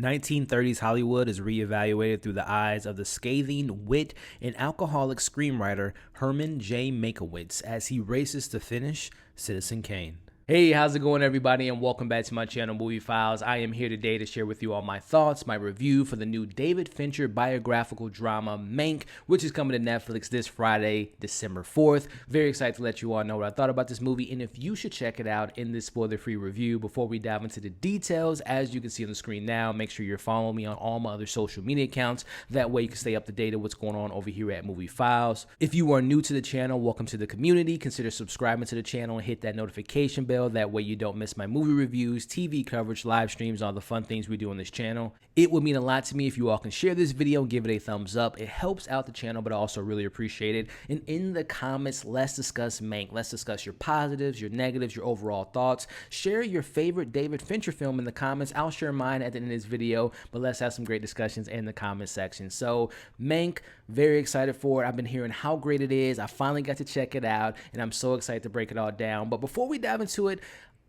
1930s Hollywood is reevaluated through the eyes of the scathing wit and alcoholic screenwriter Herman J. Mankiewicz as he races to finish Citizen Kane. Hey, how's it going, everybody, and welcome back to my channel, Movie Files. I am here today to share with you all my thoughts, my review for the new David Fincher biographical drama, Mank, which is coming to Netflix this Friday, December 4th. Very excited to let you all know what I thought about this movie, and if you should check it out in this spoiler-free review. Before we dive into the details, as you can see on the screen now, make sure you're following me on all my other social media accounts. That way you can stay up to date on what's going on over here at Movie Files. If you are new to the channel, welcome to the community. Consider subscribing to the channel and hit that notification bell. That way you don't miss my movie reviews, TV coverage, live streams, all the fun things we do on this channel. It would mean a lot to me if you all can share this video and give it a thumbs up. It helps out the channel, but I also really appreciate it. And in the comments, let's discuss Mank. Let's discuss your positives, your negatives, your overall thoughts. Share your favorite David Fincher film in the comments. I'll share mine at the end of this video, but let's have some great discussions in the comment section. So Mank, very excited for it. I've been hearing how great it is. I finally got to check it out, and I'm so excited to break it all down. But before we dive into it,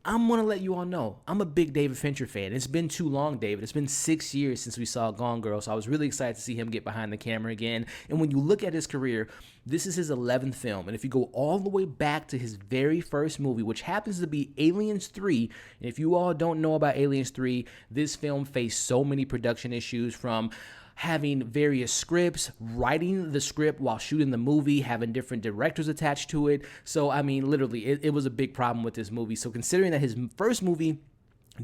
I'm going to let you all know, I'm a big David Fincher fan. It's been too long, David. It's been 6 years since we saw Gone Girl, so I was really excited to see him get behind the camera again. And when you look at his career, this is his 11th film. And if you go all the way back to his very first movie, which happens to be Aliens 3, and if you all don't know about Aliens 3, this film faced so many production issues, from having various scripts, writing the script while shooting the movie, having different directors attached to it. So, I mean, literally, it was a big problem with this movie. So considering that his first movie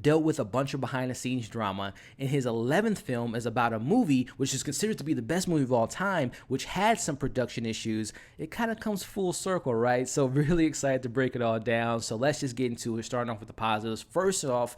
dealt with a bunch of behind-the-scenes drama, and his 11th film is about a movie which is considered to be the best movie of all time, which had some production issues, it kind of comes full circle, right? So really excited to break it all down. So let's just get into it, starting off with the positives. First off,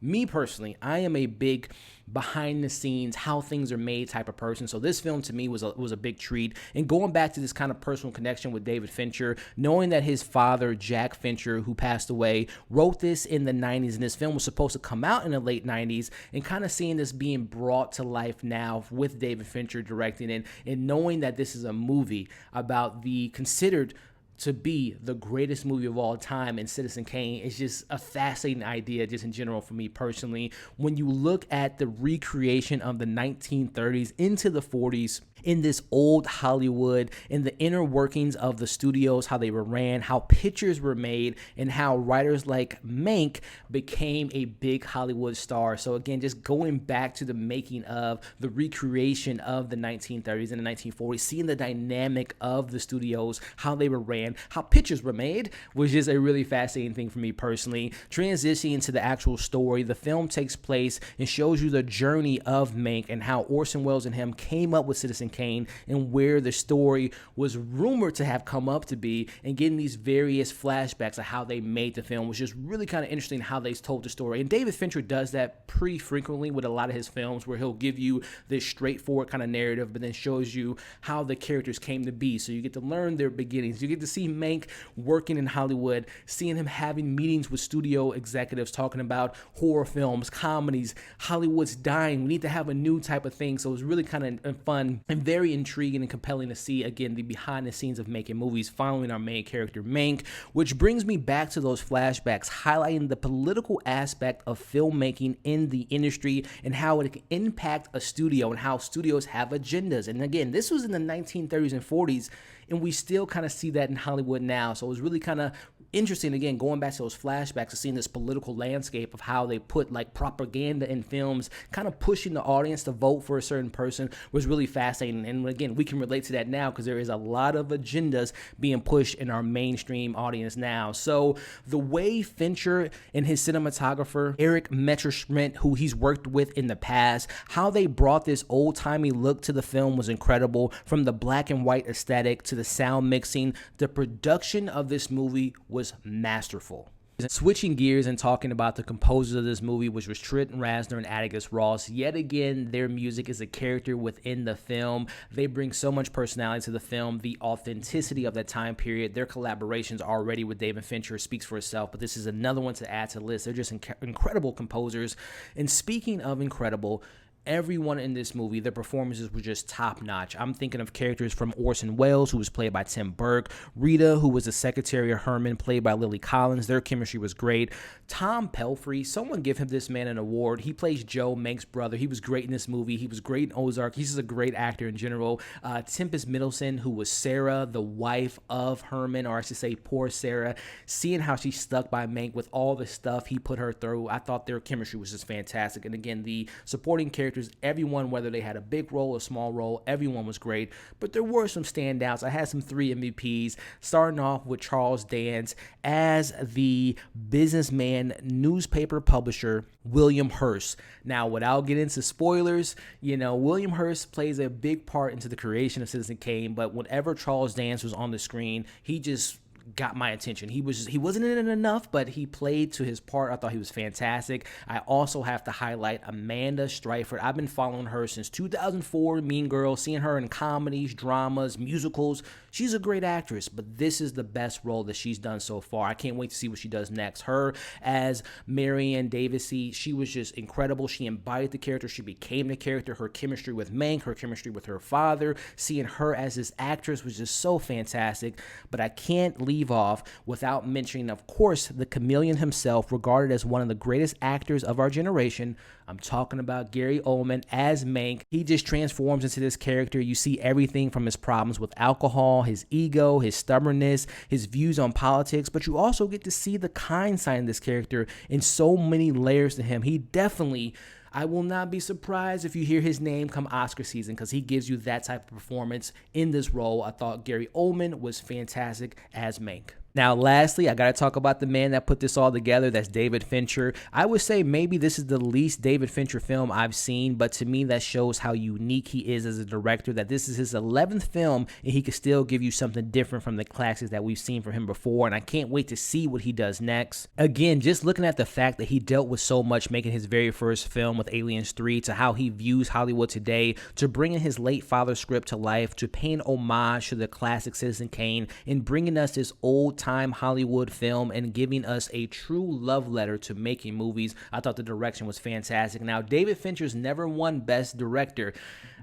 me personally, I am a big behind the scenes, how things are made type of person. So this film to me was a big treat. And going back to this kind of personal connection with David Fincher, knowing that his father, Jack Fincher, who passed away, wrote this in the 90s, and this film was supposed to come out in the late 90s, and kind of seeing this being brought to life now with David Fincher directing it, and knowing that this is a movie about the considered to be the greatest movie of all time in Citizen Kane is just a fascinating idea, just in general for me personally. When you look at the recreation of the 1930s into the 40s in this old Hollywood, in the inner workings of the studios, how they were ran, how pictures were made, and how writers like Mank became a big Hollywood star. So again, just going back to the making of the recreation of the 1930s and the 1940s, seeing the dynamic of the studios, how they were ran, how pictures were made, was just a really fascinating thing for me personally. Transitioning to the actual story, the film takes place and shows you the journey of Mank and how Orson Welles and him came up with Citizen Kane, and where the story was rumored to have come up to be, and getting these various flashbacks of how they made the film was just really kind of interesting how they told the story. And David Fincher does that pretty frequently with a lot of his films, where he'll give you this straightforward kind of narrative, but then shows you how the characters came to be. So you get to learn their beginnings. You get to see Mank working in Hollywood, seeing him having meetings with studio executives talking about horror films, comedies, Hollywood's dying, we need to have a new type of thing. So it was really kind of fun and very intriguing and compelling to see, again, the behind the scenes of making movies following our main character Mank, which brings me back to those flashbacks, highlighting the political aspect of filmmaking in the industry and how it can impact a studio and how studios have agendas. And again, this was in the 1930s and 40s, and we still kind of see that in Hollywood now. So it was really kind of interesting, again, going back to those flashbacks of seeing this political landscape of how they put like propaganda in films, kind of pushing the audience to vote for a certain person, was really fascinating. And again, we can relate to that now because there is a lot of agendas being pushed in our mainstream audience now. So the way Fincher and his cinematographer, Erik Messerschmidt, who he's worked with in the past, how they brought this old-timey look to the film was incredible. From the black and white aesthetic to the sound mixing, the production of this movie was masterful. Switching gears and talking about the composers of this movie, which was Trent Reznor and Atticus Ross. Yet again, their music is a character within the film. They bring so much personality to the film, the authenticity of that time period. Their collaborations already with David Fincher speaks for itself, but this is another one to add to the list. They're just incredible composers. And speaking of incredible, everyone in this movie, their performances were just top notch. I'm thinking of characters from Orson Welles, who was played by Tim Burke, Rita, who was the secretary of Herman, played by Lily Collins. Their chemistry was great. Tom Pelphrey, someone give him this man an award. He plays Joe, Mank's brother. He was great in this movie. He was great in Ozark. He's just a great actor in general. Tuppence Middleton, who was Sarah, the wife of Herman, or I should say poor Sarah, seeing how she stuck by Mank with all the stuff he put her through, I thought their chemistry was just fantastic. And again, the supporting characters, everyone, whether they had a big role or small role, everyone was great. But there were some standouts. I had some 3 MVPs, starting off with Charles Dance as the businessman, newspaper publisher, William Hearst. Now, without getting into spoilers, William Hearst plays a big part into the creation of Citizen Kane, but whenever Charles Dance was on the screen, he just got my attention. He wasn't in it enough, but he played to his part. I thought he was fantastic. I also have to highlight Amanda Seyfried. I've been following her since 2004, Mean Girl, seeing her in comedies, dramas, musicals. She's a great actress, but this is the best role that she's done so far. I can't wait to see what she does next. Her as Marianne Davison, she was just incredible. She embodied the character. She became the character. Her chemistry with Mank, her chemistry with her father, seeing her as this actress was just so fantastic. But I can't leave off without mentioning, of course, the chameleon himself, regarded as one of the greatest actors of our generation. I'm talking about Gary Oldman as Mank. He just transforms into this character. You see everything from his problems with alcohol, his ego, his stubbornness, his views on politics, but you also get to see the kind side of this character in so many layers to him. He definitely, I will not be surprised if you hear his name come Oscar season, because he gives you that type of performance in this role. I thought Gary Oldman was fantastic as Mank. Now, lastly, I got to talk about the man that put this all together. That's David Fincher. I would say maybe this is the least David Fincher film I've seen, but to me that shows how unique he is as a director, that this is his 11th film and he could still give you something different from the classics that we've seen from him before, and I can't wait to see what he does next. Again, just looking at the fact that he dealt with so much making his very first film with Aliens 3, to how he views Hollywood today, to bringing his late father's script to life, to paying homage to the classic Citizen Kane, and bringing us this old-time Hollywood film and giving us a true love letter to making movies. I thought the direction was fantastic. Now, David Fincher's never won Best Director.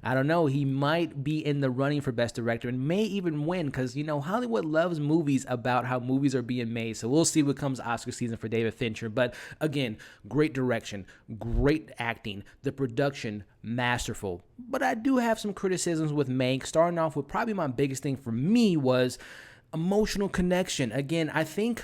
I don't know, he might be in the running for Best Director and may even win, because, Hollywood loves movies about how movies are being made. So we'll see what comes Oscar season for David Fincher. But again, great direction, great acting, the production, masterful. But I do have some criticisms with Mank, starting off with probably my biggest thing for me was emotional connection. Again, I think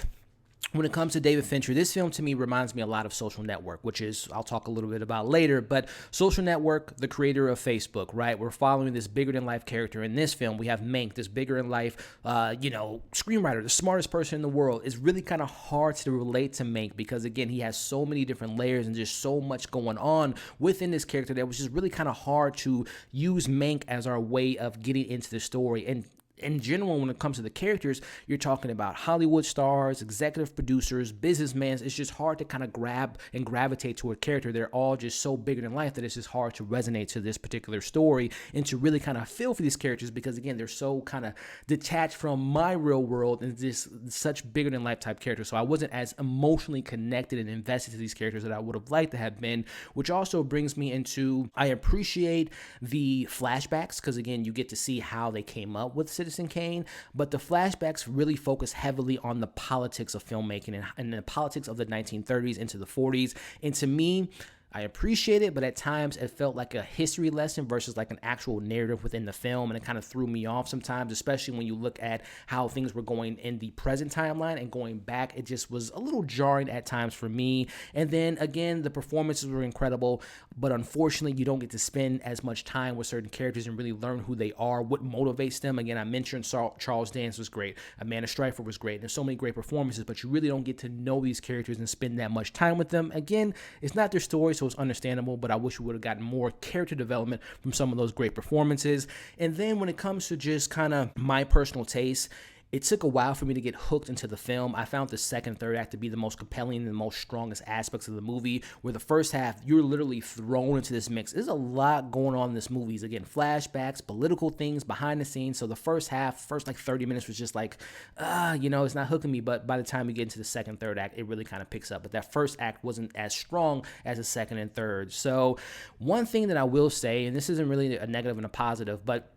when it comes to David Fincher, this film to me reminds me a lot of Social Network, which is, I'll talk a little bit about later, but Social Network, the creator of Facebook, right? We're following this bigger-than-life character. In this film, we have Mank, this bigger-than-life, screenwriter, the smartest person in the world. It's really kind of hard to relate to Mank because, again, he has so many different layers and just so much going on within this character that it was just really kind of hard to use Mank as our way of getting into the story. And in general, when it comes to the characters, you're talking about Hollywood stars, executive producers, businessmen. It's just hard to kind of grab and gravitate to a character. They're all just so bigger than life that it's just hard to resonate to this particular story and to really kind of feel for these characters because, again, they're so kind of detached from my real world and just such bigger than life type characters. So I wasn't as emotionally connected and invested to these characters that I would have liked to have been, which also brings me into, I appreciate the flashbacks because, again, you get to see how they came up with Citizen Kane, but the flashbacks really focus heavily on the politics of filmmaking and the politics of the 1930s into the 40s. And to me, I appreciate it, but at times it felt like a history lesson versus like an actual narrative within the film, and it kind of threw me off sometimes, especially when you look at how things were going in the present timeline and going back. It just was a little jarring at times for me. And then again, the performances were incredible, but unfortunately you don't get to spend as much time with certain characters and really learn who they are, what motivates them. Again, I mentioned Charles Dance was great, Amanda Seyfried was great, there's so many great performances, but you really don't get to know these characters and spend that much time with them. Again, it's not their story, so it's understandable, but I wish we would have gotten more character development from some of those great performances. And then when it comes to just kind of my personal taste, It took a while for me to get hooked into the film. I found the second and third act to be the most compelling and the most strongest aspects of the movie, where the first half, you're literally thrown into this mix. There's a lot going on in this movie. Again, flashbacks, political things, behind the scenes. So the first half, first like 30 minutes was just like, it's not hooking me. But by the time we get into the second and third act, it really kind of picks up. But that first act wasn't as strong as the second and third. So one thing that I will say, and this isn't really a negative and a positive, but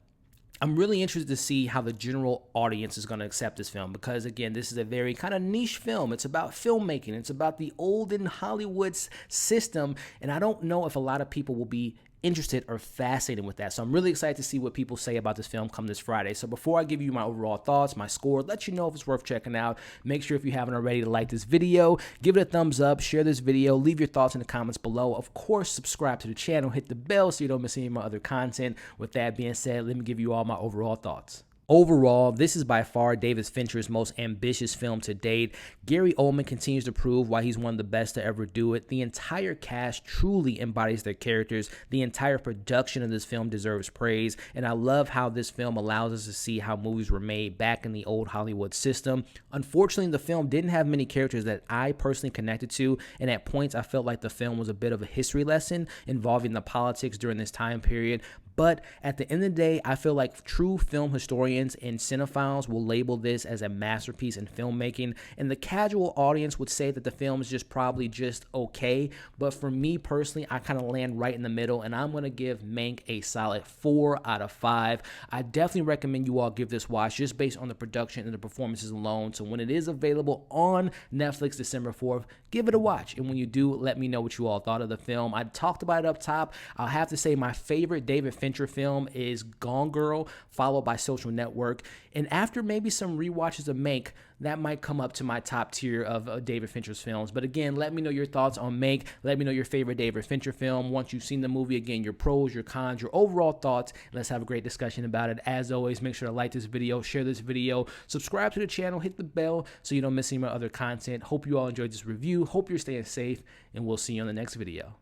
I'm really interested to see how the general audience is going to accept this film, because again, this is a very kind of niche film. It's about filmmaking. It's about the olden Hollywood system, and I don't know if a lot of people will be interested or fascinated with that. So I'm really excited to see what people say about this film come this Friday. So before I give you my overall thoughts, my score, let you know if it's worth checking out, make sure if you haven't already to like this video, give it a thumbs up, share this video, leave your thoughts in the comments below. Of course, subscribe to the channel, hit the bell so you don't miss any of my other content. With that being said, let me give you all my overall thoughts. Overall, this is by far David Fincher's most ambitious film to date. Gary Oldman continues to prove why he's one of the best to ever do it. The entire cast truly embodies their characters. The entire production of this film deserves praise, and I love how this film allows us to see how movies were made back in the old Hollywood system. Unfortunately, the film didn't have many characters that I personally connected to, and at points I felt like the film was a bit of a history lesson involving the politics during this time period. But at the end of the day, I feel like true film historians and cinephiles will label this as a masterpiece in filmmaking, and the casual audience would say that the film is just probably just okay. But for me personally, I kind of land right in the middle, and I'm going to give Mank a solid 4 out of 5. I definitely recommend you all give this watch just based on the production and the performances alone. So when it is available on Netflix December 4th, give it a watch. And when you do, let me know what you all thought of the film. I talked about it up top. I'll have to say my favorite David Fincher film is Gone Girl, followed by Social Network. And after maybe some rewatches of Mank, that might come up to my top tier of David Fincher's films. But again, let me know your thoughts on Mank. Let me know your favorite David Fincher film. Once you've seen the movie, again, your pros, your cons, your overall thoughts. Let's have a great discussion about it. As always, make sure to like this video, share this video, subscribe to the channel, hit the bell so you don't miss any of my other content. Hope you all enjoyed this review. Hope you're staying safe, and we'll see you on the next video.